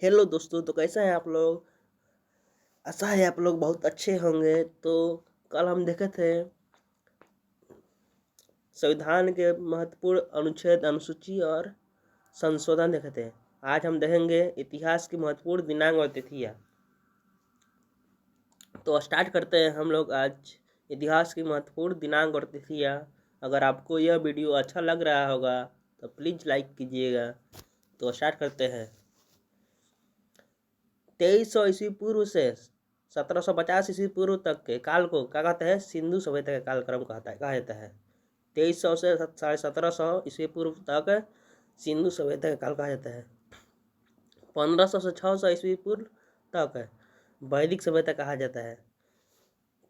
Hello दोस्तों, तो कैसे हैं आप लोग। आशा है आप लोग बहुत अच्छे होंगे। तो कल हम देखे थे संविधान के महत्वपूर्ण अनुच्छेद, अनुसूची और संशोधन देखे थे। आज हम देखेंगे इतिहास की महत्वपूर्ण दिनांक और तिथियां। तो स्टार्ट करते हैं हम लोग आज इतिहास की महत्वपूर्ण दिनांक और तिथियां। अगर आपको यह वीडियो अच्छा लग रहा होगा तो प्लीज़ लाइक कीजिएगा। तो स्टार्ट करते हैं। 2300 ईस्वी पूर्व से 1750 ईस्वी पूर्व तक के काल को क्या कहते हैं? सिंधु सभ्यता का कालक्रम कहा जाता है। 2300 से 1750 ईस्वी पूर्व तक सिंधु सभ्यता का काल कहा जाता है। 1500 से 600 ईस्वी पूर्व तक वैदिक सभ्यता कहा जाता है।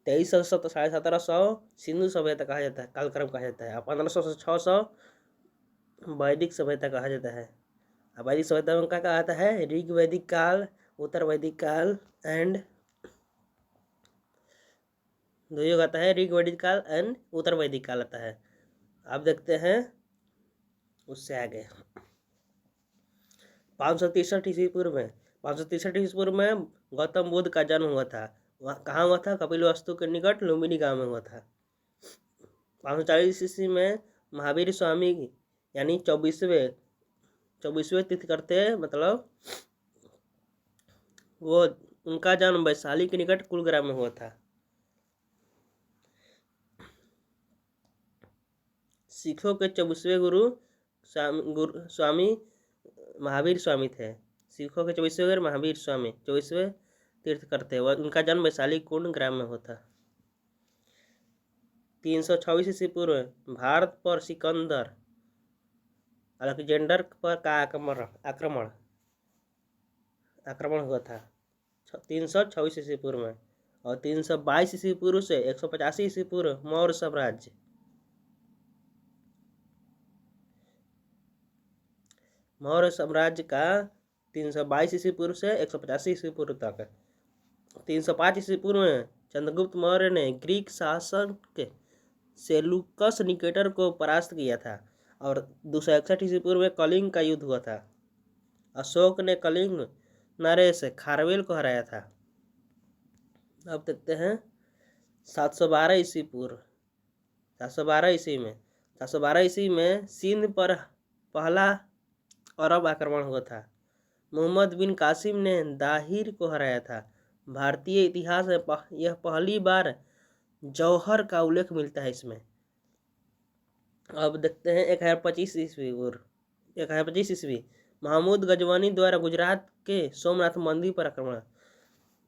2300 से 1750 सिंधु सभ्यता कहा जाता है, कालक्रम कहा जाता है। और 1500 से 600 वैदिक सभ्यता कहा जाता है। वैदिक सभ्यता में क्या कहा जाता है? ऋग वैदिक काल, उत्तर वैदिक काल एंड दो युग आता है। ऋग वैदिक काल एंड उत्तर वैदिक काल आता है। आप देखते हैं उससे आगे 563 ईस्वी पूर्व में 563 ईस्वी पूर्व में गौतम बुद्ध का जन्म हुआ था। वहाँ कहाँ हुआ था? कपिलवस्तु के निकट लुम्बिनी गांव में हुआ था। 540 ईस्वी में महावीर स्वामी यानी 24वें तिथि करते हैं, मतलब वो उनका जन्म वैशाली के निकट कुलग्राम में हुआ था। सिखों के 24वें गुरु स्वामी महावीर स्वामी थे। सिखों के 24वें गुरु महावीर स्वामी 24वें तीर्थ करते हैं। उनका जन्म वैशाली कुंड ग्राम में होता। 326 ईस्वी पूर्व भारत पर सिकंदर अलेक्जेंडर पर का आक्रमण हुआ था 326 ईस्वी पूर्व में। और 322 ईस्वी पूर्व से 185 ईस्वी पूर्व मौर्य साम्राज्य का 322 ईस्वी पूर्व से 185 ईस्वी पूर्व तक। 305 ईस्वी पूर्व में चंद्रगुप्त मौर्य ने ग्रीक शासक सेलूकस निकेटर को परास्त किया था। और 261 ईस्वी पूर्व में कलिंग का युद्ध हुआ था। अशोक ने कलिंग नरेश खारवेल को हराया था। अब देखते हैं 712 ईस्वी पूर्व 712 ईस्वी में सिंध पर पहला अरब आक्रमण हुआ था। मोहम्मद बिन कासिम ने दाहिर को हराया था। भारतीय इतिहास में यह पहली बार जौहर का उल्लेख मिलता है इसमें। अब देखते हैं 1025 ईस्वी महमूद गजवानी द्वारा गुजरात के सोमनाथ मंदिर पर आक्रमण।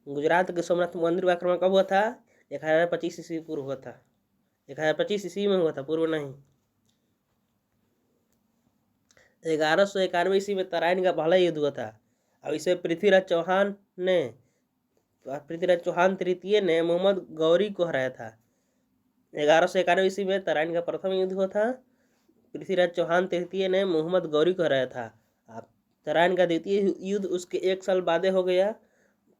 गुजरात के सोमनाथ मंदिर पर आक्रमण कब हुआ था? 1025 ईस्वी पूर्व हुआ था। 1025 ईस्वी में हुआ था, पूर्व नहीं। 1191 ईस्वी में तराइन का पहला युद्ध हुआ था। अब इसे पृथ्वीराज चौहान तृतीय ने मोहम्मद गौरी को हराया था। 1191 ईस्वी में तराइन का प्रथम युद्ध हुआ था। पृथ्वीराज चौहान तृतीय ने मोहम्मद गौरी को हराया था। अब तराइन का द्वितीय युद्ध उसके एक साल बाद हो गया।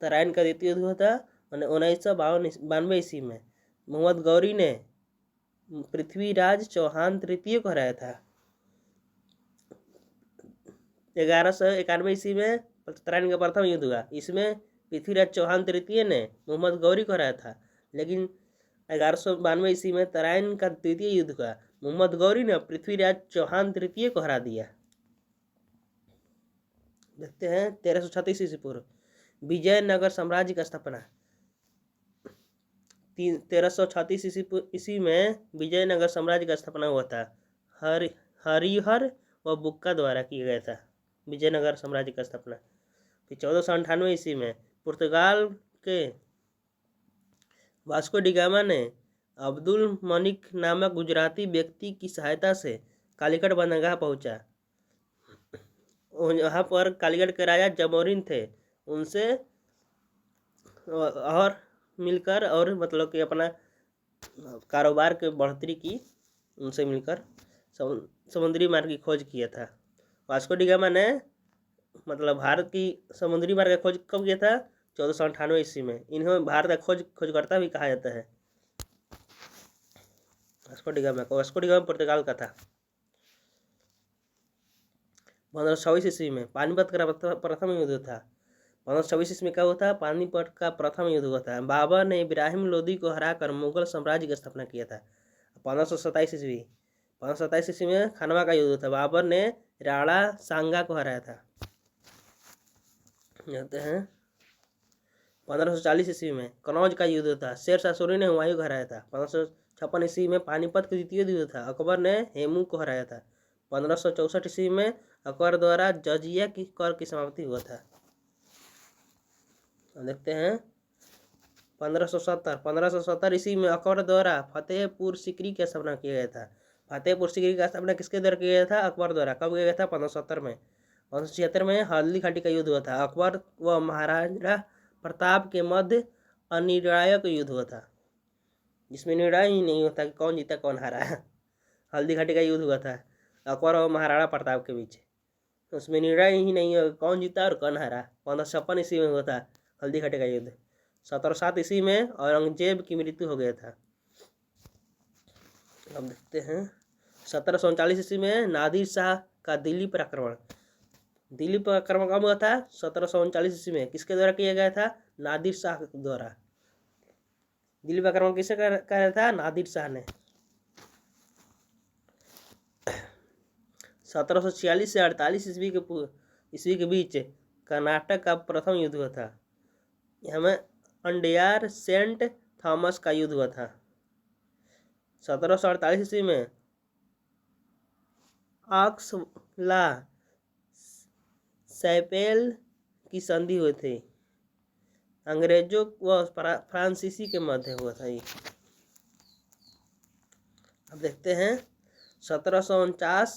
तराइन का द्वितीय युद्ध हुआ था 1992 ईस्वी में। मोहम्मद गौरी ने पृथ्वीराज चौहान तृतीय को हराया था। 1191 ईस्वी में तराइन का प्रथम युद्ध हुआ। इसमें पृथ्वीराज चौहान तृतीय ने मोहम्मद गौरी को हराया था। लेकिन 1192 ईस्वी में तराइन का द्वितीय युद्ध हुआ। मोहम्मद गौरी ने पृथ्वीराज चौहान तृतीय को हरा दिया। देखते हैं 1336 ईस्वी पूर्व विजयनगर साम्राज्य की स्थापना। 1336 ईस्वी में विजयनगर साम्राज्य का स्थापना हुआ था। हरिहर व बुक्का द्वारा किया गया था विजयनगर साम्राज्य का स्थापना। फिर 1498 ईस्वी में पुर्तगाल के वास्को डी गामा ने अब्दुल मलिक नामक गुजराती व्यक्ति की सहायता से कालीकट बंदरगाह पहुंचा। यहाँ पर कालीगढ़ के राजा जमोरिन थे। उनसे और मिलकर और मतलब कि अपना कारोबार के बढ़ोतरी की, उनसे मिलकर समुद्री मार्ग की खोज किया था। वास्को डी गामा ने मतलब भारत की समुद्री मार्ग की खोज कब किया था? 1498 ईस्वी में। इन्हें भारत का खोजकर्ता भी कहा जाता है। वास्को डी गामा पुर्तगाल का था। 1526 ईस्वी में पानीपत का प्रथम युद्ध था। 1526 ईस्वी में क्या हुआ था? पानीपत का प्रथम युद्ध हुआ था। बाबर ने इब्राहिम लोदी को हराकर मुगल साम्राज्य की स्थापना किया था। 1527 ईस्वी में खानवा का युद्ध था। बाबर ने राणा सांगा को हराया था। कहते हैं 1540 ईस्वी में कनौज का युद्ध था। शेर शाह सूरी ने हुमायूं को हराया था। 1556 ईस्वी में पानीपत का द्वितीय युद्ध था। अकबर ने हेमू को हराया था। 1564 ईस्वी में अकबर द्वारा जजिया की कर की समाप्ति हुआ था। देखते हैं 1570 ईस्वी में अकबर द्वारा फतेहपुर सीकरी की स्थापना किया गया था। फतेहपुर सीकरी का स्थापना किसके द्वारा किया गया था? अकबर द्वारा। कब किया गया था? 1570 में। 1576 में हल्दी घाटी का युद्ध हुआ था। अकबर व महाराजा प्रताप के मध्य अनिर्णायक युद्ध हुआ था, जिसमें निर्णय ही नहीं होता कि कौन जीता कौन हारा। हल्दी घाटी का युद्ध हुआ था अकबर और महाराणा प्रताप के बीच। उसमें निर्णय ही नहीं है कौन जीता और कौन हारा। 1556 ईस्वी में हुआ था हल्दी घाटी का युद्ध। 1707 ईस्वी में औरंगजेब की मृत्यु हो गया था। अब देखते हैं 1739 ईस्वी में नादिर शाह का दिल्ली पर आक्रमण। दिल्ली पर आक्रमण कब हुआ था? 1739 ईस्वी में। किसके द्वारा किया गया था? नादिर शाह द्वारा। दिल्ली पर आक्रमण किसने कराया था? नादिर शाह ने। 1746 से 48 ईस्वी के बीच कर्नाटक का प्रथम युद्ध हुआ था। हमें अंडियार सेंट थॉमस का युद्ध हुआ था। 1748 ईस्वी में ऑक्सला सैपेल की संधि हुई थी। अंग्रेजों व फ्रांसीसी के मध्य हुआ था ये। अब देखते हैं 1749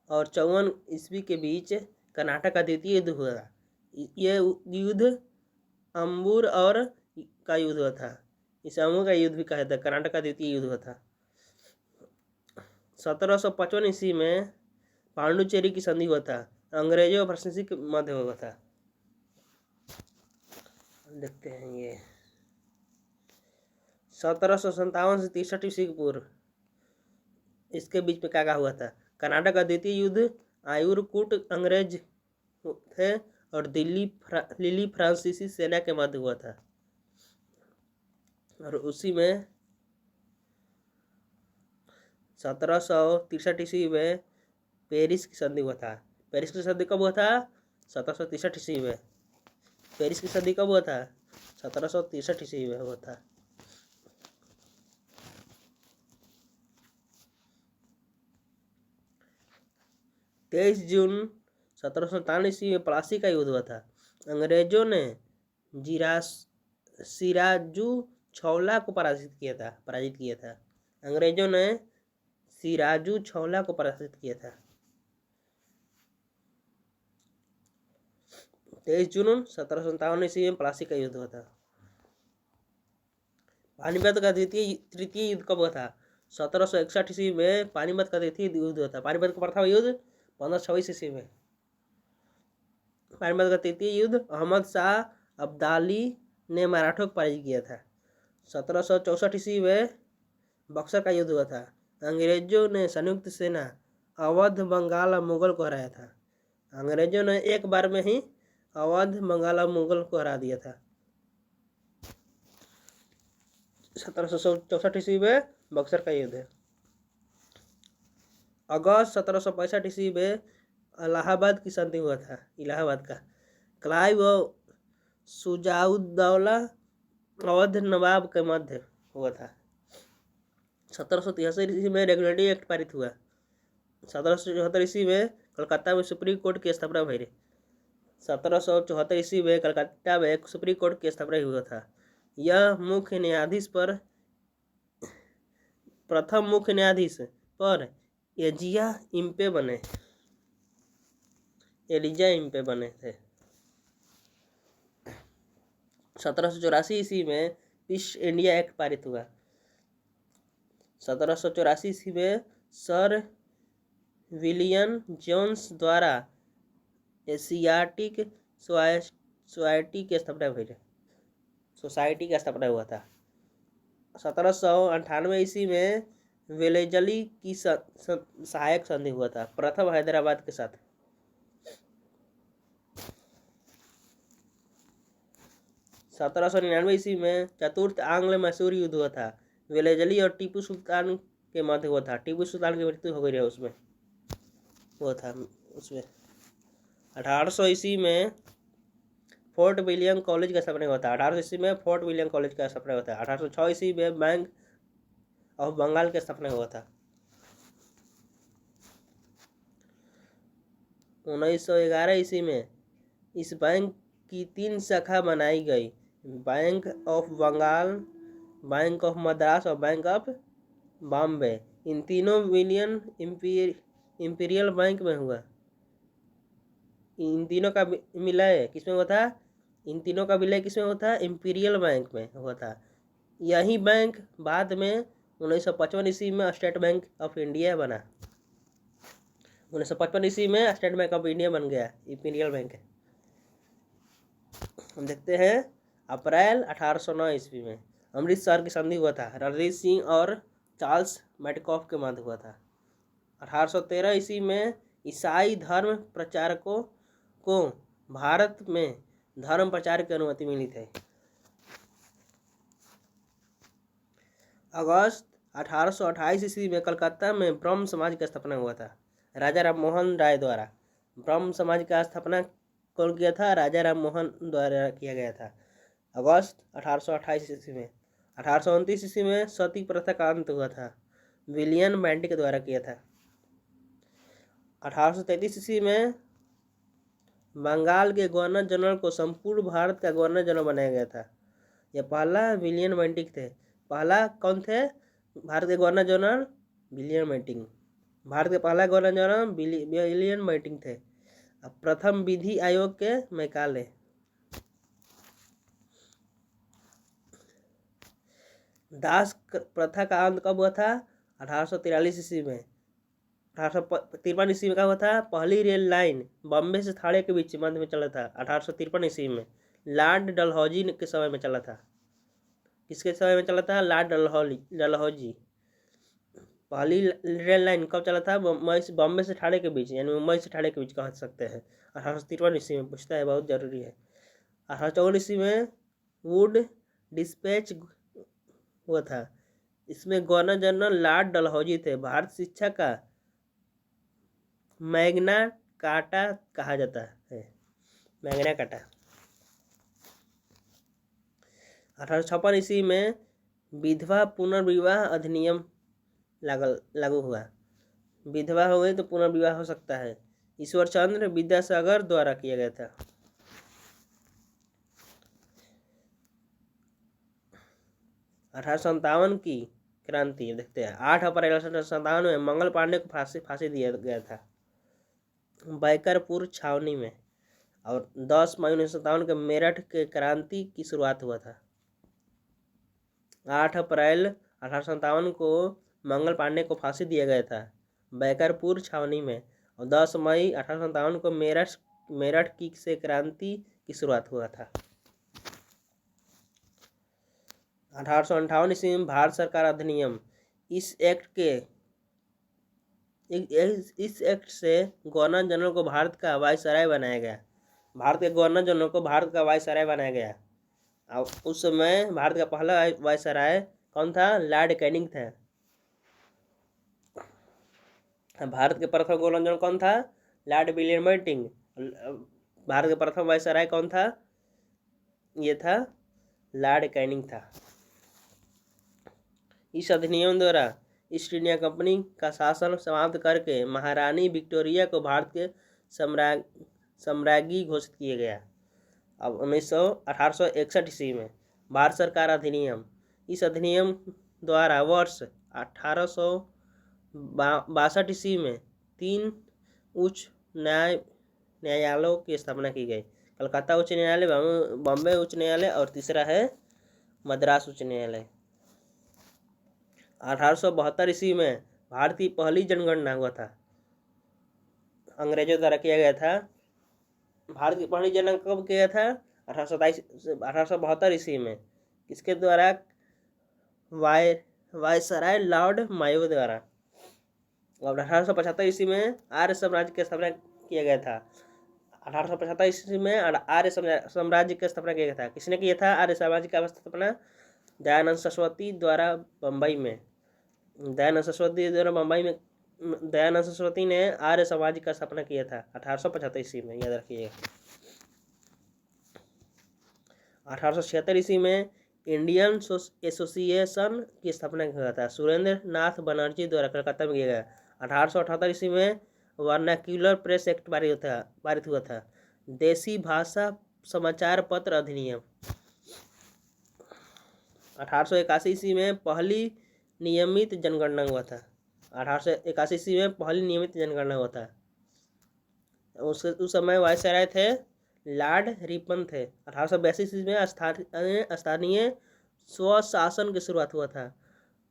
और 54 ईस्वी के बीच कर्नाटक का द्वितीय युद्ध हुआ था। ये युद्ध अम्बूर और का युद्ध हुआ था। इसे अम्बूर का युद्ध भी कहा था। कर्नाटक का द्वितीय युद्ध हुआ था। 1755 ईस्वी में पांडुचेरी की संधि हुआ था। अंग्रेजों और फ्रांसीसी के मध्य हुआ था। देखते हैं ये 1757 से 63 ईस्वी पूर्व इसके बीच में क्या हुआ था? कर्नाटक का द्वितीय युद्ध आयुरकूट अंग्रेज थे और लिली फ्रांसीसी सेना के मध्य हुआ था। और उसी में 1763 ईस्वी में पेरिस की संधि हुआ था। पेरिस की संधि कब हुआ था? 1763 ईस्वी में। पेरिस की संधि कब हुआ था? 1763 ईस्वी में हुआ था। तेईस जून 1757 ईस्वी में प्लासी का युद्ध हुआ था। अंग्रेजों ने सिराजू छौला को पराजित किया था। अंग्रेजों ने सिराजू छौला को पराजित किया था। 23 जून 1757 ईस्वी में प्लासी का युद्ध हुआ था। पानीपत का तृतीय युद्ध कब हुआ था? 1761 ईस्वी में पानीपत का तृतीय युद्ध हुआ था। पानीपत का प्रथम युद्ध 1526 ईस्वी में। पानीपत का तृतीय युद्ध अहमद शाह अब्दाली ने मराठों को पराजित किया था। 1764 ईस्वी में बक्सर का युद्ध हुआ था। अंग्रेजों ने संयुक्त सेना अवध बंगाल और मुगल को हराया था। अंग्रेजों ने एक बार में ही अवध बंगाल और मुगल को हरा दिया था। 1764 ईस्वी में बक्सर का युद्ध। अगस्त 1765 ईस्वी में इलाहाबाद की संधि हुआ था। इलाहाबाद का क्लाइव व शुजाउद्दौला अवध नवाब के मध्य हुआ था। 1773 ईस्वी में रेगुलेटरी एक्ट पारित हुआ। 1774 ईस्वी में कलकत्ता में सुप्रीम कोर्ट की स्थापना हुई। 1774 ईस्वी में कलकत्ता में एक सुप्रीम कोर्ट की स्थापना हुआ था। यह मुख्य न्यायाधीश पर प्रथम मुख्य न्यायाधीश पर एलिजा इम्पे बने थे। 1784 ईस्वी में ईस्ट इंडिया एक्ट पारित हुआ। 1784 ईस्वी में सर विलियम जोन्स द्वारा एशियाटिक सोसाइटी की स्थापना हुआ था। 1798 ईस्वी में वेलेजली की सहायक संधि हुआ था, प्रथम हैदराबाद के साथ। 1799 ईस्वी में चतुर्थ आंग्ल मैसूर युद्ध हुआ था। वेलेजली और टीपू सुल्तान के मध्य हुआ था। टीपू सुल्तान की मृत्यु हो गई है उसमें, हुआ था उसमें। 1800 ईस्वी में फोर्ट विलियम कॉलेज का स्थापना हुआ था। 1800 ईस्वी में फोर्ट विलियम कॉलेज का स्थापना हुआ था। 1806 ईस्वी में बैंक ऑफ बंगाल की स्थापना हुआ था। 1911 ईस्वी में इस बैंक की 3 शाखा बनाई गई, bank of Bengal, bank of Madras और बैंक ऑफ बॉम्बे। इन तीनों विलियन इंपीरियल बैंक में हुआ। इन तीनों का विलय किसमें हुआ था? इन तीनों का विलय किसमें हुआ था? इंपीरियल बैंक में हुआ था। यही बैंक बाद में 1955 ईस्वी में स्टेट बैंक ऑफ इंडिया बना। 1955 ईस्वी में स्टेट बैंक ऑफ इंडिया बन गया, इंपीरियल बैंक है। हम देखते हैं अप्रैल 1809 ईस्वी में अमृतसर की संधि हुआ था। रणजीत सिंह और चार्ल्स मैडकॉफ के मध्य हुआ था। 1813 ईस्वी में ईसाई धर्म प्रचारकों को भारत में धर्म प्रचार की अनुमति मिली थी। अगस्त 1828 ईस्वी में कलकत्ता में ब्रह्म समाज का स्थापना हुआ था राजा राम मोहन राय द्वारा। ब्रह्म समाज का स्थापना कौन किया था? राजा राम मोहन द्वारा किया गया था, अगस्त 1828 ईस्वी में। 1829 ईस्वी में सती प्रथा का अंत हुआ था, विलियम बेंटिक द्वारा किया था। 1833 ईस्वी में बंगाल के गवर्नर जनरल को संपूर्ण भारत का गवर्नर जनरल बनाया गया था। यह पहला विलियम बेंटिक थे। पहला कौन थे भारत के governor general? William Bentinck. Bharat के पहला गवर्नर जनरल विलियम बेंटिक थे। अब प्रथम विधि आयोग के मैकाले। दास प्रथा का अंत कब हुआ था? 1843 ईस्वी में। 1853 ईस्वी में क्या हुआ था? पहली रेल लाइन बॉम्बे से थाने के बीच मध्य में चला था। 1853 ईस्वी में लॉर्ड डलहौजी के समय में चला था। किसके समय में चला था? लॉर्ड डलहौजी। पहली रेल लाइन कब चला था? बॉम्बे से ठाणे के बीच, यानी मुंबई से ठाणे के बीच कह सकते हैं। 1853 ईस्वी में पूछता है, बहुत जरूरी है। 1854 ईस्वी में वुड डिस्पैच हुआ था। इसमें गवर्नर जनरल लॉर्ड डलहौजी थे। भारत शिक्षा का मैग्ना कार्टा कहा जाता है, मैग्ना कार्टा। 1856 ईस्वी में विधवा पुनर्विवाह अधिनियम लागू हुआ। विधवा हो गई तो पुनर्विवाह हो सकता है। ईश्वर चंद्र विद्यासागर द्वारा किया गया था। 1857 की क्रांति देखते हैं। 8 अप्रैल 1857 में मंगल पांडे को फांसी दिया गया था बैकरपुर छावनी में, और 10 मई 1957 के मेरठ के क्रांति की शुरुआत हुआ था। 8 अप्रैल 1857 को मंगल पांडे को फांसी दिया गया था बैकरपुर छावनी में, और 10 मई 1857 को मेरठ की से क्रांति की शुरुआत हुआ था। 1858 ईस्वी में भारत सरकार अधिनियम। इस एक्ट से गवर्नर जनरल को भारत का वायसराय बनाया गया। भारत के गवर्नर जनरल को भारत का वायसराय बनाया गया। और उस समय भारत का पहला वायसराय कौन था? लॉर्ड कैनिंग था। भारत के प्रथम गवर्नर जनरल कौन था? Lord William Bentinck. भारत के प्रथम वायसराय कौन था? ये था लॉर्ड कैनिंग था। इस अधिनियम द्वारा ईस्ट इंडिया कंपनी का शासन समाप्त करके महारानी विक्टोरिया को भारत के सम्राज्ञी घोषित किया गया। अब 1861 ईस्वी में भारत सरकार अधिनियम। इस अधिनियम द्वारा वर्ष 1862 ईस्वी में 3 उच्च न्यायालयों की स्थापना की गई। कलकत्ता उच्च न्यायालय, बॉम्बे उच्च न्यायालय, और तीसरा है मद्रास उच्च न्यायालय। 1872 ईस्वी में भारत की पहली जनगणना हुआ था, अंग्रेजों द्वारा किया गया था। भारत की पहली जनगणना कब किया था? 1872 ईस्वी में। किसके द्वारा? वायसराय लॉर्ड मायो द्वारा। और 1875 ईस्वी में आर्य साम्राज्य की स्थापना किया गया था। 1875 ईस्वी में आर्य साम्राज्य की स्थापना किया गया था। किसने किया था आर्य साम्राज्य का स्थापना? दयानंद सरस्वती द्वारा बम्बई में। दयानंद सरस्वती ने आर्य समाज का स्थापना किया था 1875 ईस्वी में, याद रखिएगा। 1876 ईस्वी में इंडियन एसोसिएशन की स्थापना किया था, सुरेंद्र नाथ बनर्जी द्वारा कलकत्ता में किया गया। 1878 ईस्वी में वर्नाक्यूलर प्रेस एक्ट पारित हुआ था। देसी भाषा समाचार पत्र अधिनियम। 1881 ईस्वी में पहली नियमित जनगणना हुआ था। 1881 ईस्वी में पहली नियमित जनगणना हुआ था। उस समय वायसराय थे लॉर्ड रिपन थे। 1882 ईस्वी में स्थानीय स्वशासन की शुरुआत हुआ था।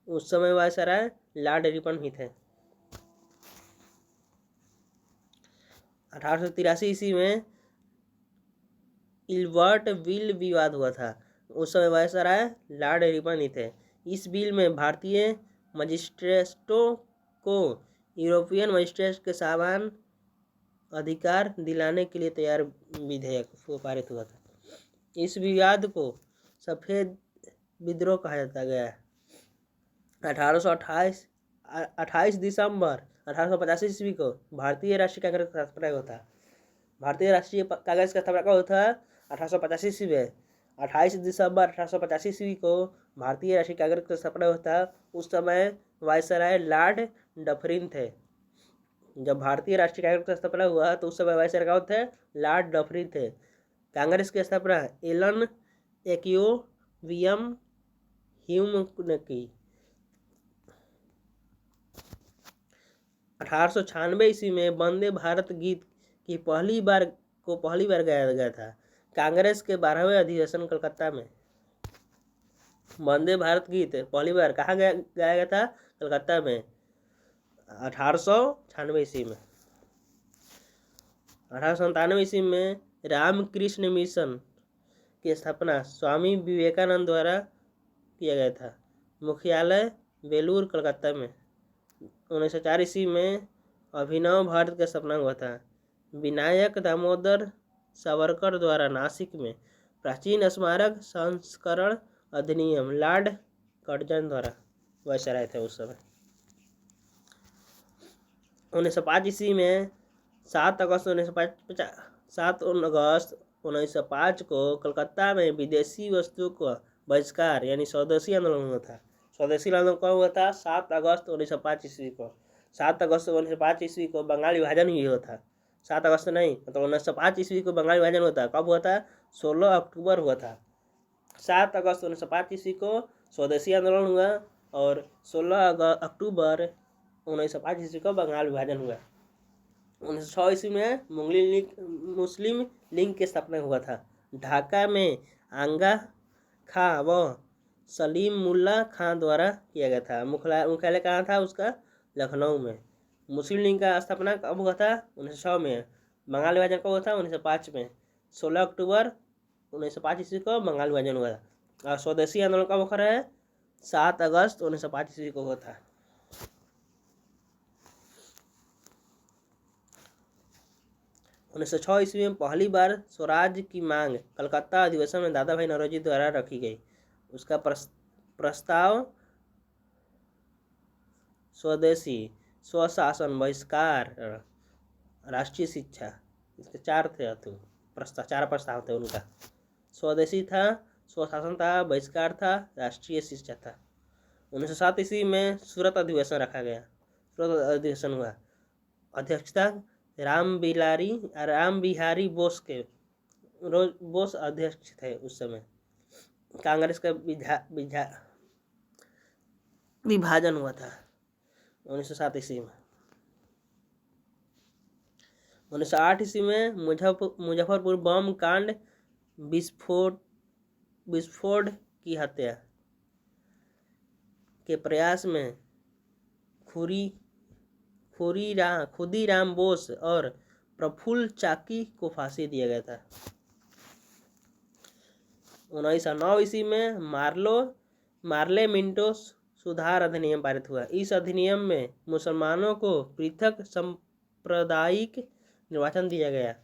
उस समय वायसराय लॉर्ड रिपन ही थे। 1883 ईस्वी में इल्बर्ट बिल विवाद हुआ था। उस समय वायसराय लॉर्ड रिपन ही थे। इस बिल में भारतीय मजिस्ट्रेटों को यूरोपियन मजिस्ट्रेट के समान अधिकार दिलाने के लिए तैयार विधेयक पारित हुआ था। इस विवाद को सफेद विद्रोह कहा जाता गया है। 28 दिसंबर 1885 ईस्वी को भारतीय राष्ट्रीय कांग्रेस का स्थापना हुआ था। भारतीय राष्ट्रीय कांग्रेस का स्थापना कब हुआ था? 1885 ईस्वी में। 28 दिसंबर 1885 ईस्वी को भारतीय राष्ट्रीय कांग्रेस का स्थापना हुआ था। उस समय वायसराय लॉर्ड डफरिन थे। जब भारतीय राष्ट्रीय कांग्रेस का स्थापना हुआ तो उस समय वायसराय कौन थे? लॉर्ड डफरिन थे। कांग्रेस की स्थापना एलन एक्वियम ह्यूम ने की। 1896 ईस्वी में वंदे भारत गीत की पहली बार गाया गया था। कांग्रेस के 12वें अधिवेशन कलकत्ता में। वंदे भारत गीत पहली बार कहाँ गाया गया था? कलकत्ता में 1896 ईस्वी में। 1897 ईस्वी में रामकृष्ण मिशन की स्थापना स्वामी विवेकानंद द्वारा किया गया था। मुख्यालय बेलूर कलकत्ता में। 1904 ईस्वी में अभिनव भारत का स्थापना हुआ था। विनायक दामोदर सावरकर द्वारा नासिक में प्राचीन स्मारक संस्करण अधिनियम लॉर्ड कर्जन द्वारा वायसराय थे उस समय। 1905 ईस्वी में 7 अगस्त 1905 को कलकत्ता में विदेशी वस्तुओं का बहिष्कार यानी स्वदेशी आंदोलन हुआ था। स्वदेशी आंदोलन कब हुआ था? 7 अगस्त 1905 ईस्वी को। 7 अगस्त 1905 ईस्वी को बंगाल विभाजन ही हुआ था। 7 अगस्त नहीं, मतलब 1905 ईस्वी को बंगाल विभाजन हुआ था। कब हुआ था? 16 अक्टूबर हुआ था। 7 अगस्त 1905 ईस्वी को स्वदेशी आंदोलन हुआ और 16 अक्टूबर 1905 ईस्वी को बंगाल विभाजन हुआ। 1906 ईस्वी में मुस्लिम लीग की स्थापना हुआ था। ढाका में आंगा खां व सलीम मुल्ला खां द्वारा किया गया था। मुख्यालय कहाँ था उसका? लखनऊ में। मुस्लिम लीग का स्थापना कब हुआ था? 1906 में। बंगाल विभाजन कब हुआ था? 1905 में। 16 अक्टूबर 1905 ईस्वी को बंगाल विभाजन हुआ था। और स्वदेशी आंदोलन कब हो रहा है? 7 अगस्त 1905 ईस्वी को हुआ था। 1906 ईस्वी में पहली बार स्वराज की मांग कलकत्ता अधिवेशन में दादा भाई नौरोजी द्वारा रखी गई। उसका प्रस्ताव स्वदेशी, स्वशासन, बहिष्कार, राष्ट्रीय शिक्षा, इसके 4 प्रस्ताव थे उनका। स्वदेशी था, स्वशासन था, बहिष्कार था, राष्ट्रीय शिक्षा था। 1907 ईस्वी में सूरत अधिवेशन रखा गया। सूरत अधिवेशन हुआ। अध्यक्षता राम बिहारी बोस अध्यक्ष थे उस समय। कांग्रेस का विभाजन हुआ था 1907 ईस्वी में। 1908 ईस्वी में मुजफ्फरपुर बम कांड विस्फोट की हत्या के प्रयास में खुदीराम बोस और प्रफुल्ल चाकी को फांसी दिया गया था। 1909 ईस्वी में मार्ले मिंटो सुधार अधिनियम पारित हुआ। इस अधिनियम में मुसलमानों को पृथक सांप्रदायिक निर्वाचन दिया गया।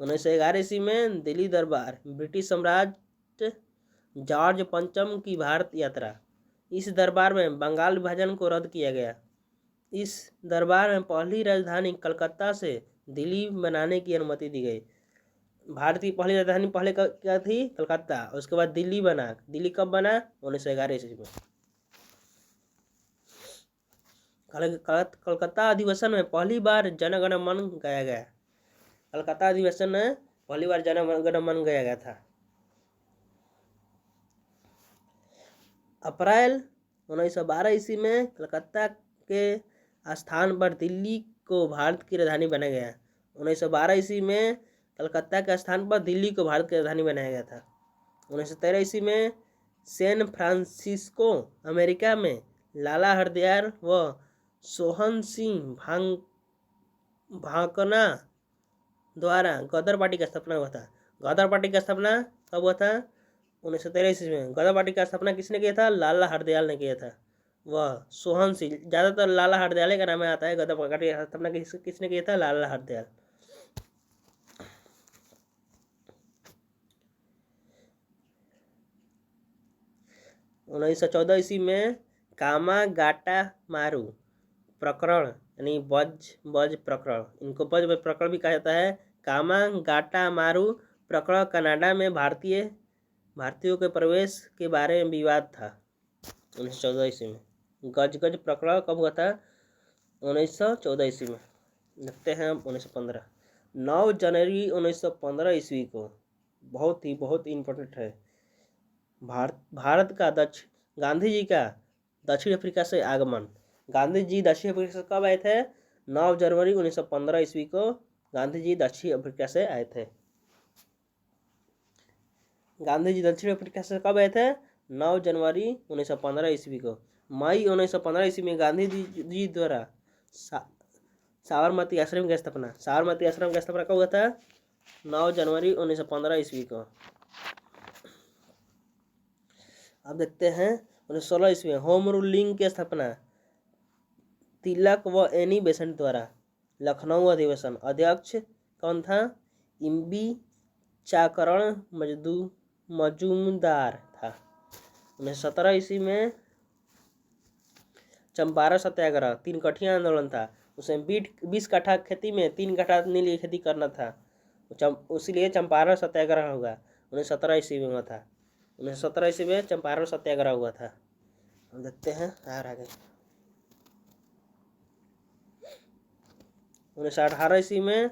1911 ईस्वी में दिल्ली दरबार, ब्रिटिश सम्राट जॉर्ज पंचम की भारत यात्रा। इस दरबार में बंगाल विभाजन को रद्द किया गया। इस दरबार में पहली राजधानी कलकत्ता से दिल्ली बनाने की अनुमति दी गई। भारत की पहली राजधानी पहले क्या थी? कलकत्ता। उसके बाद दिल्ली बना। दिल्ली कब बना? 1911 ईस्वी में। कलकत्ता अधिवेशन में पहली बार जन गण मन गाया गया। कलकत्ता अधिवेशन में पहली बार जन गण मन गाया गया था। अप्रैल 1912 ईस्वी में कलकत्ता के स्थान पर दिल्ली को भारत की राजधानी बनाया गया। 1912 ईस्वी में कलकत्ता के स्थान पर दिल्ली को भारत की राजधानी बनाया गया था। 1913 ईस्वी में सैन फ्रांसिस्को अमेरिका में लाला हरदयाल व सोहन सिंह भाकना द्वारा गदर पार्टी का स्थापना हुआ था। गदर पार्टी का स्थापना कब हुआ था? 1913 ईस्वी में। गदर पार्टी का स्थापना किसने किया था? लाला हरदयाल ने किया था। वह सोहन सिंह, ज्यादातर लाला हरदयाल का नाम आता है। गदर पार्टी का स्थापना किसने किया था? लाला हरदयाल। उन्नीस 1914 ईस्वी में कामागाटा मारू प्रकरण यानी बज प्रकरण, इनको बज प्रकरण भी कहा जाता है। कामागाटा मारू प्रकरण कनाडा में भारतीयों के प्रवेश के बारे में विवाद था। 1914 ईस्वी में। गज प्रकरण कब हुआ था? 1914 ईस्वी में। देखते हैं 1915। 9 जनवरी 1915 ईस्वी को बहुत इम्पोर्टेंट है। भारत का गांधी जी का दक्षिण अफ्रीका से आगमन। गांधी जी दक्षिण अफ्रीका से कब आए थे? 9 जनवरी 1915 ईस्वी को गांधी जी दक्षिण अफ्रीका से आए थे। गांधी जी दक्षिण अफ्रीका से कब आए थे? 9 जनवरी 1915 ईस्वी को। मई 1915 ईस्वी में गांधी जी द्वारा साबरमती आश्रम की स्थापना। साबरमती आश्रम की स्थापना कब हुआ था? 9 जनवरी 1915 ईस्वी को। अब देखते हैं 1916 ईस्वी में होम रूल लीग की स्थापना। तिलक व एनी बेसेंट द्वारा। लखनऊ अधिवेशन। अध्यक्ष कौन था? इम्बी चाकरण मजूमदार था। 1917 ईस्वी में चंपारण सत्याग्रह, 3 कठिया आंदोलन था। उसमें 20 कट्ठा खेती में 3 कट्ठा नील की खेती करना था, इसीलिए चंपारण सत्याग्रह होगा। 1917 ईस्वी में हुआ था। 1917 ईस्वी में चंपारण सत्याग्रह हुआ था। हम देखते हैं और आगे। 1918 ईस्वी में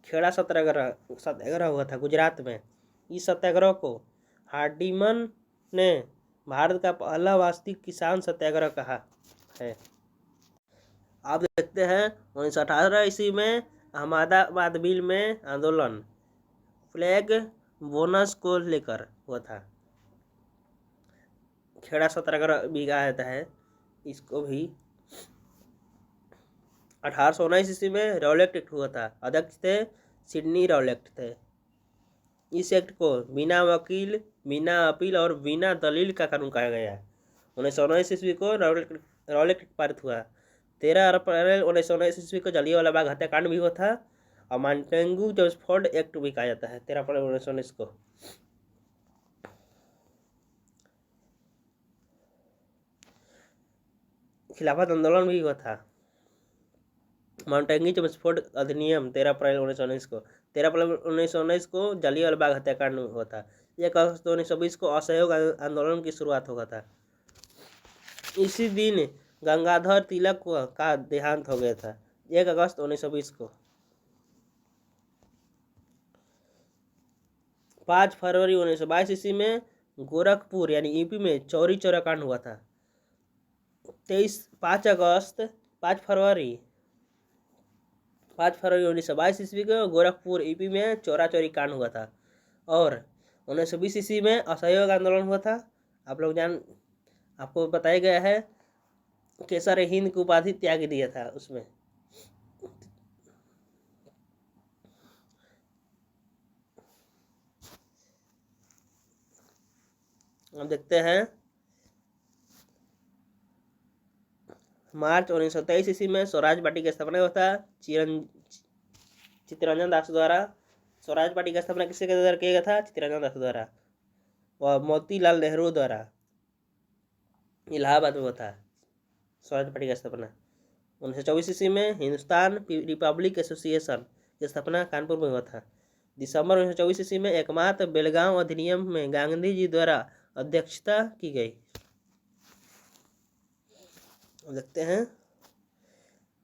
खेड़ा सत्याग्रह हुआ था गुजरात में। इस सत्याग्रह को हार्डिमन ने भारत का पहला वास्तविक किसान सत्याग्रह कहा है। आप देखते हैं 1918 ईस्वी में अहमदाबाद मिल में आंदोलन फ्लैग बोनस को लेकर हुआ था। खेड़ा सत्याग्रह भी कहा जाता है इसको भी। 1819 ईस्वी में रॉलेट एक्ट हुआ था। अध्यक्ष थे सिडनी रॉलेट थे। इस एक्ट को बिना वकील, बिना अपील और बिना दलील का कानून कहा गया है। 1919 ईस्वी को रॉलेट एक्ट पारित हुआ। 13 अप्रैल 1919 ईस्वी को जलियांवाला बाग हत्याकांड भी हुआ था और मॉन्टेगू चेम्सफोर्ड एक्ट भी कहा जाता है 13 अप्रैल 1919 को। खिलाफत आंदोलन भी हुआ था। मॉन्टेगू चेम्सफोर्ड अधिनियम 13 अप्रैल 1919 को। 13 अप्रैल 1919 को जलियांवाला बाग हत्याकांड हुआ था। 1 अगस्त 1920 को असहयोग आंदोलन की शुरुआत हुआ था। इसी दिन गंगाधर तिलक का देहांत हो गया था 1 अगस्त 1920 को। 5 फरवरी 1922 ईस्वी में गोरखपुर यानी यूपी में चौरी चौरा कांड हुआ था। 5 फरवरी 1922 ईस्वी को गोरखपुर यूपी में चौरा चौरी कांड हुआ था। और 1920 ईस्वी में असहयोग आंदोलन हुआ था। आपको बताया गया है केसर हिंद की उपाधि त्याग दिया था उसमें। हम देखते हैं मार्च 1923 ईस्वी में स्वराज पार्टी की स्थापना हुआ था चित्तरंजन दास द्वारा। स्वराज पार्टी का स्थापना किसके द्वारा किया गया था? चित्तरंजन दास द्वारा। और मोतीलाल नेहरू द्वारा इलाहाबाद में हुआ था स्वराज पार्टी का स्थापना। 1924 ईस्वी में हिंदुस्तान रिपब्लिक एसोसिएशन की स्थापना कानपुर में हुआ था। दिसंबर 1924 ईस्वी में एकमात्र बेलगांव अधिनियम में गांधी जी द्वारा अध्यक्षता की गई। देखते हैं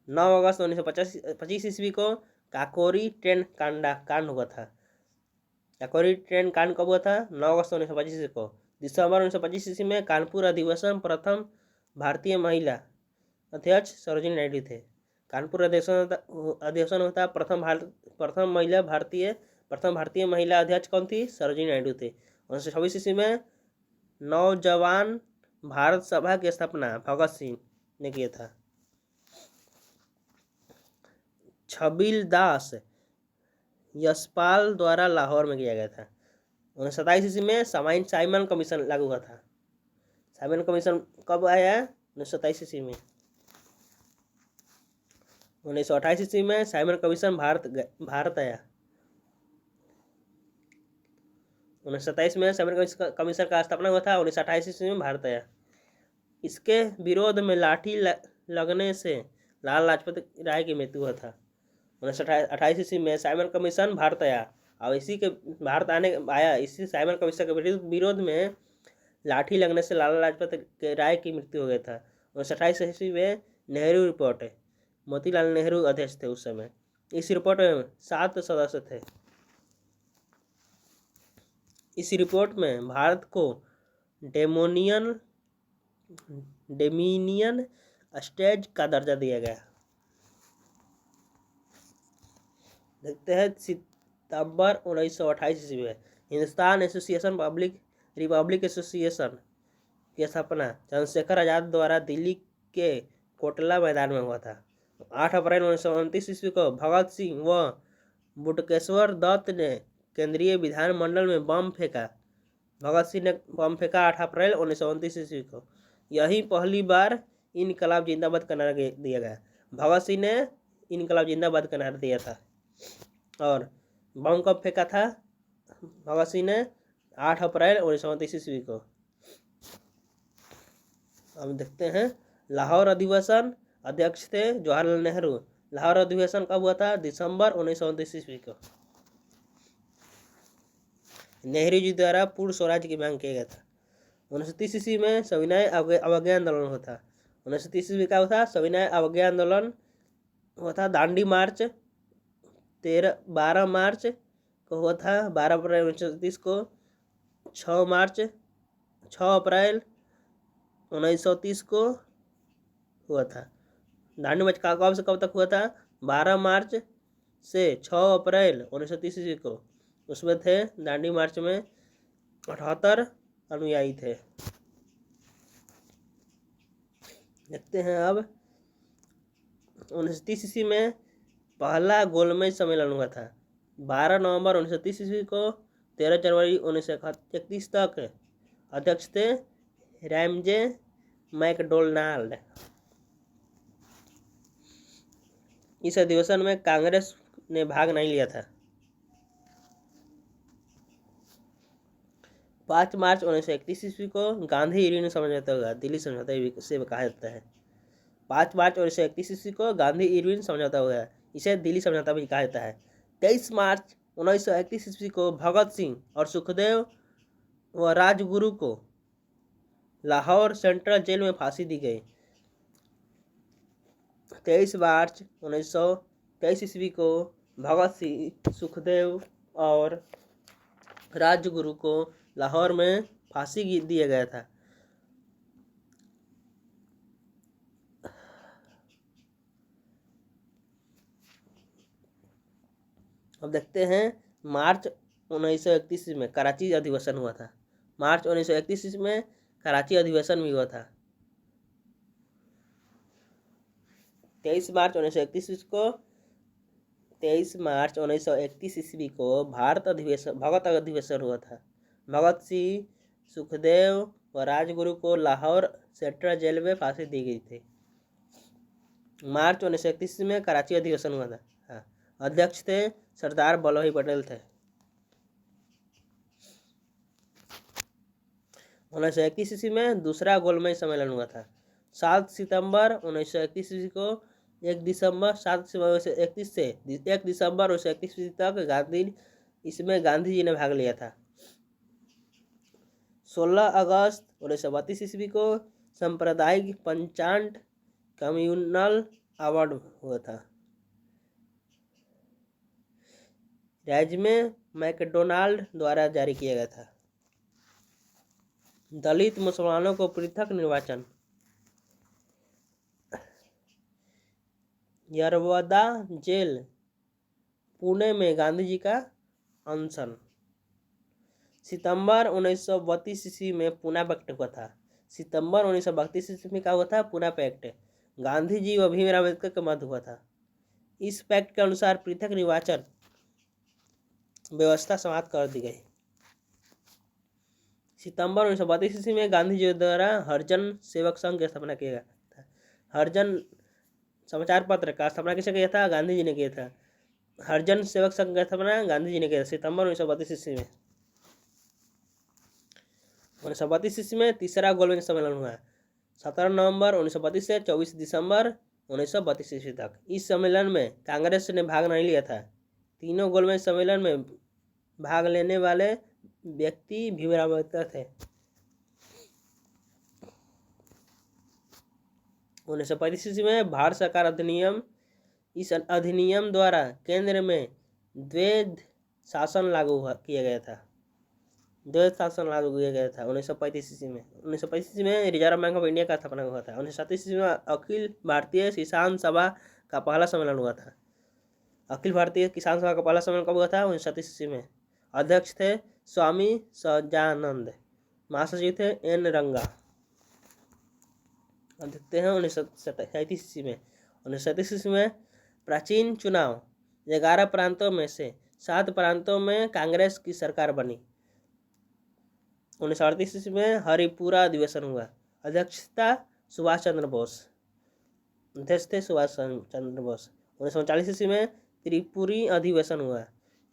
9 अगस्त 1925 ईस्वी को काकोरी ट्रेन कांड हुआ था। काकोरी ट्रेन कांड कब हुआ था? 9 अगस्त 1925 ईस्वी को। दिसंबर 1925 ईस्वी में कानपुर अधिवेशन प्रथम भारतीय महिला अध्यक्ष सरोजिनी नायडू थे। कानपुर अधिवेशन होता प्रथम भारतीय महिला अध्यक्ष कौन थी? सरोजिनी नायडू थे। 1926 ईस्वी में नौजवान भारत सभा की स्थापना भगत सिंह ने किया था। छबील दास यशपाल द्वारा लाहौर में किया गया था। 1927 ईस्वी में साइमन कमीशन लागू हुआ था। साइमन कमीशन कब आया? 1927 ईस्वी में। 1928 ईस्वी में साइमन कमीशन भारत आया। 1927 में साइमन कमीशन का स्थापना हुआ था। 1928 ईस्वी में भारत आया। इसके विरोध में लाठी लगने से लाला लाजपत राय की मृत्यु हुआ था। 1928 ईस्वी में साइमन कमीशन भारत आया और इसी साइमन कमीशन के विरोध में लाठी लगने से लाला लाजपत राय की मृत्यु हो गया था। 1928 ईस्वी में नेहरू रिपोर्ट, मोतीलाल नेहरू अध्यक्ष थे उस समय। इस रिपोर्ट में 7 सदस्य थे। इस रिपोर्ट में भारत को डोमिनियन स्टेट का दर्जा दिया गया। देखते हैं सितंबर 1928 ईस्वी में हिंदुस्तान एसोसिएशन रिपब्लिक एसोसिएशन की स्थापना चंद्रशेखर आजाद द्वारा दिल्ली के कोटला मैदान में हुआ था। 8 अप्रैल 1929 ईस्वी को भगत सिंह व बटुकेश्वर दत्त ने केंद्रीय विधानमंडल में बम फेंका। भगत सिंह ने बम फेंका 8 अप्रैल 1929 ईस्वी को। यही पहली बार इनकलाब जिंदाबाद का नारा दिया गया। भगत सिंह ने इनकलाब जिंदाबाद का नारा दिया था। और बम कब फेंका था भगत सिंह ने? 8 अप्रैल 1929 ईस्वी को। अब देखते हैं लाहौर अधिवेशन, अध्यक्ष थे जवाहरलाल नेहरू। लाहौर अधिवेशन कब हुआ था? दिसंबर 1929 ईस्वी को। नेहरू जी द्वारा पूर्ण स्वराज की मांग किया गया था। 1930 ईस्वी में सविनय अवज्ञा आंदोलन हुआ था। 1930 ईस्वी का हुआ था सविनय अवज्ञा आंदोलन हुआ था। दांडी मार्च 12 मार्च को हुआ था। 12 अप्रैल 1930 को। 6 अप्रैल 1930 को हुआ था। दांडी मार्च कब से कब तक हुआ था? 12 मार्च से 6 अप्रैल 1930 ईस्वी को। उसमें थे दांडी मार्च में 78 अनुयायी थे। देखते हैं अब 1930 ईस्वी में पहला गोलमेज सम्मेलन हुआ था। 12 नवंबर 1930 ईस्वी को 13 जनवरी 1931 तक अध्यक्ष थे रैमजे मैकडोनाल्ड। इस अधिवेशन में कांग्रेस ने भाग नहीं लिया था। 5 मार्च 1931 ईस्वी को गांधी इरविन समझौता हुआ। दिल्ली समझौता से कहा जाता है। 5 मार्च 1931 ईस्वी को गांधी इरविन समझौता हुआ। इसे दिल्ली समझौता भी कहा जाता है। 23 मार्च 1931 ईस्वी को भगत सिंह और सुखदेव व राजगुरु को लाहौर सेंट्रल जेल में फांसी दी गई। 23 मार्च 1923 ईस्वी को भगत सिंह, सुखदेव और राजगुरु को लाहौर में फांसी दिया गया था। अब देखते हैं मार्च 1931 में कराची अधिवेशन हुआ था। मार्च 1931 में कराची अधिवेशन भी हुआ था। 23 मार्च 1931 ईस्वी को भगत अधिवेशन हुआ था। भगत सिंह, सुखदेव व राजगुरु को लाहौर सेंट्रल जेल में फांसी दी गई थी। मार्च 1931 में कराची अधिवेशन हुआ था। अध्यक्ष थे सरदार वल्लभ भाई पटेल थे। 1931 ईस्वी में दूसरा गोलमेज सम्मेलन हुआ था। 7 सितंबर 1931 ईस्वी को 1 दिसंबर 731 से 1 दिसंबर 1931 ईस्वी तक इसमें गांधी जी ने भाग लिया था। 16 अगस्त 1932 ईस्वी को सांप्रदायिक पंचांग कम्युनल अवार्ड हुआ था। राज्य में मैकडोनाल्ड द्वारा जारी किया गया था। दलित मुसलमानों को पृथक निर्वाचन। यरवदा जेल पुणे में गांधी जी का अनशन। सितंबर 1932 ईस्वी में पूना पैक्ट हुआ था। सितंबर 1932 ईस्वी में क्या हुआ था? पूना पैक्ट। गांधी जी व भीमराव अम्बेडकर का मध्य हुआ था। इस पैक्ट के अनुसार पृथक निर्वाचन व्यवस्था समाप्त कर दी गई। सितंबर 1932 ईस्वी में गांधी जी द्वारा हरिजन सेवक संघ की स्थापना किया गया था। हरिजन समाचार पत्र का स्थापना किसने किया था? गांधी जी ने किया था। हरिजन सेवक संघ की स्थापना गांधी जी ने किया था सितंबर 1932 ईस्वी में। 1932 ईस्वी में तीसरा गोलमेज सम्मेलन हुआ। 17 नवंबर 1932 से 24 दिसंबर 1932 ईस्वी तक। इस सम्मेलन में कांग्रेस ने भाग नहीं लिया था। तीनों गोलमेज सम्मेलन में भाग लेने वाले व्यक्ति भीमराव अम्बेडकर थे। 1935 ईस्वी में भारत सरकार अधिनियम। इस अधिनियम द्वारा केंद्र में द्वैध शासन लागू किया गया था। 1935 ईस्वी में। 1935 ईस्वी में रिजर्व बैंक ऑफ इंडिया का स्थापना हुआ था। 1937 ईस्वी में अखिल भारतीय किसान सभा का पहला सम्मेलन हुआ था। अखिल भारतीय किसान सभा का पहला सम्मेलन कब हुआ था? 1937 ईस्वी में। अध्यक्ष थे स्वामी सजानंद। महासचिव थे एन रंगा। देखते हैं 1937 ईस्वी में। 1937 ईस्वी में प्राचीन चुनाव। 11 प्रांतों में से 7 प्रांतों में कांग्रेस की सरकार बनी। 1938 ईस्वी में हरिपुरा अधिवेशन हुआ। अध्यक्षता सुभाष चंद्र बोस। अध्यक्ष थे सुभाष चंद्र बोस। 1939 ईस्वी में त्रिपुरी अधिवेशन हुआ।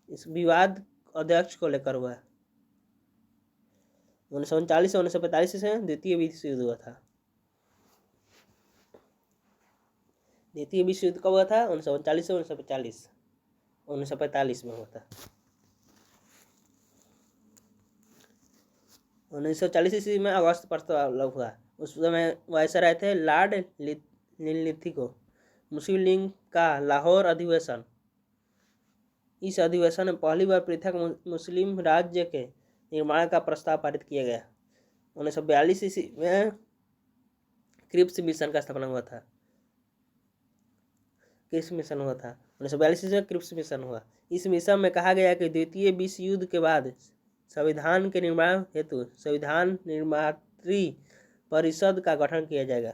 इस विवाद अध्यक्ष को लेकर हुआ। 1939 से 1945 से द्वितीय विश्व युद्ध हुआ था। द्वितीय विश्व युद्ध कब हुआ था? 1939 से 1945 में हुआ था। 1940 ईस्वी में अगस्त प्रस्ताव हुआ। उस समय वायसराय थे लॉर्ड लिथिगो। मुस्लिम लीग का लाहौर अधिवेशन। इस अधिवेशन में पहली बार पृथक मुस्लिम राज्य के निर्माण का प्रस्ताव पारित किया गया। 1942 ईस्वी में क्रिप्स मिशन का स्थापना हुआ था। क्रिप्स मिशन हुआ था 1942 ईस्वी में क्रिप्स मिशन हुआ। इस मिशन में कहा गया कि द्वितीय विश्व युद्ध के बाद संविधान के निर्माण हेतु संविधान निर्मात्री परिषद का गठन किया जाएगा।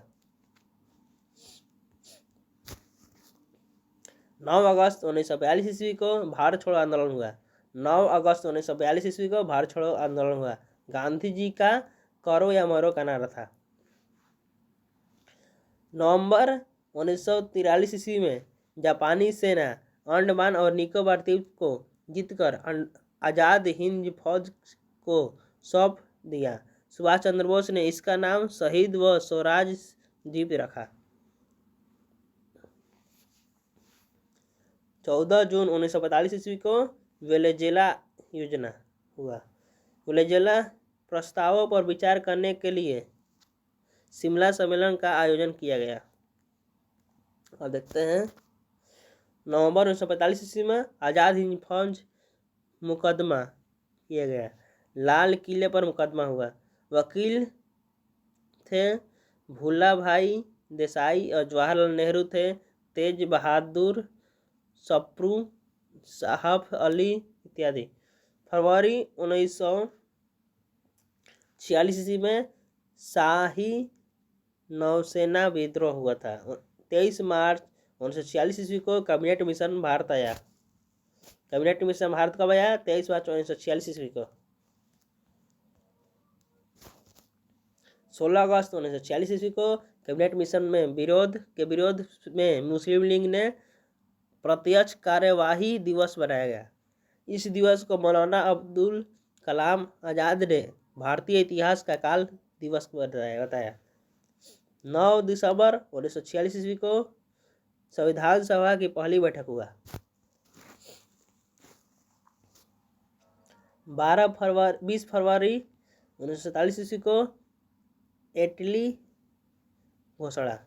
9 अगस्त 1942 ईस्वी को भारत छोड़ो आंदोलन हुआ। 9 अगस्त 1942 ईस्वी को भारत छोड़ो आंदोलन हुआ। गांधी जी का करो या मरो का नारा था। नवंबर 1943 ईस्वी में जापानी सेना अंडमान और निकोबार द्वीप को जीतकर आज़ाद हिंद फौज को सौंप दिया। सुभाष चंद्र बोस ने इसका नाम शहीद व स्वराज द्वीप रखा। 14 जून 1945 ईस्वी को वेनेजुएला योजना हुआ। वेनेजुएला प्रस्तावों पर विचार करने के लिए शिमला सम्मेलन का आयोजन किया गया। अब देखते हैं नवंबर 1945 ईस्वी में आज़ाद हिंद फौज मुकदमा किया गया। लाल किले पर मुकदमा हुआ। वकील थे भूला भाई देसाई और जवाहरलाल नेहरू थे तेज बहादुर सप्रू साहब अली इत्यादि। फरवरी 1946 ईस्वी में शाही नौसेना विद्रोह हुआ था। 23 मार्च 1946 ईस्वी को कैबिनेट मिशन भारत आया। कैबिनेट मिशन भारत कब आया? 23 मार्च 1946 ईस्वी को। 16 अगस्त 1946 ईस्वी को कैबिनेट मिशन में विरोध में मुस्लिम लीग ने प्रत्यक्ष कार्यवाही दिवस बनाया गया। इस दिवस को मौलाना अब्दुल कलाम आज़ाद ने भारतीय इतिहास का काल दिवस बताया। 9 दिसंबर 1946 ईस्वी को संविधान सभा की पहली बैठक हुआ। 20 फरवरी 1947 ईस्वी को एटली घोषणा।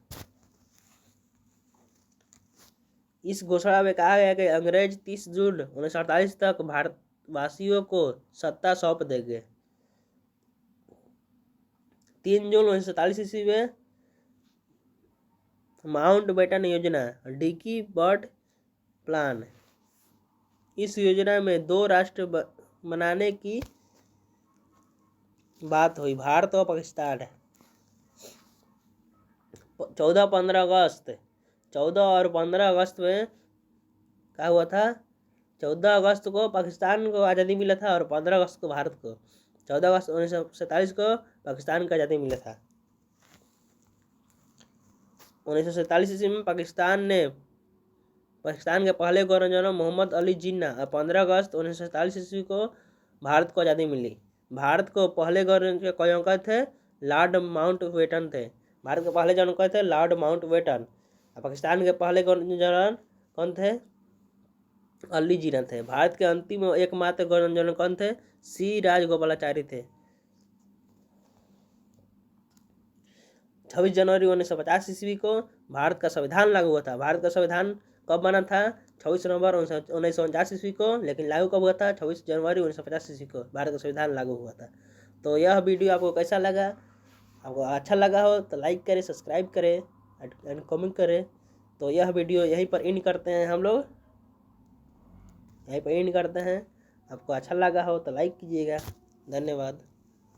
इस घोषणा में कहा गया कि अंग्रेज 30 जून 1948 तक भारतवासियों को सत्ता सौंप देंगे। 3 जून 1947 ईस्वी में माउंटबेटन योजना, डिकी बर्ड प्लान। इस योजना में 2 राष्ट्र बनाने की बात हुई, भारत और पाकिस्तान। 14 और 15 अगस्त में क्या हुआ था? 14 अगस्त को पाकिस्तान को आज़ादी मिला था और 15 अगस्त को भारत को। 14 अगस्त 1947 को पाकिस्तान को आज़ादी मिला था। 1947 ईस्वी में पाकिस्तान के पहले गवर्नर जनरल मोहम्मद अली जिन्ना और 15 अगस्त 1947 ईस्वी को भारत को आज़ादी मिली। भारत को पहले गवर्नर कौन थे? लॉर्ड माउंटबेटन थे। भारत के पहले जनरल कौन थे? Lord Mountbatten. पाकिस्तान के पहले गवर्नर जनरल कौन थे? अली जिन्ना थे। भारत के अंतिम एकमात्र गवर्नर जनरल कौन थे? सी राजगोपालाचारी थे। 26 जनवरी 1950 ईस्वी को भारत का संविधान लागू हुआ था। भारत का संविधान कब बना था? 26 नवंबर 1949 ईस्वी को। लेकिन लागू कब हुआ था? 26 जनवरी 1950 ईस्वी को भारत का संविधान लागू हुआ था। तो यह वीडियो आपको कैसा लगा? आपको अच्छा लगा हो तो लाइक करें, सब्सक्राइब करें एंड कमेंट करें। तो यह वीडियो यहीं पर एंड करते हैं हम लोग, यहीं पर एंड करते हैं। आपको अच्छा लगा हो तो लाइक कीजिएगा। धन्यवाद।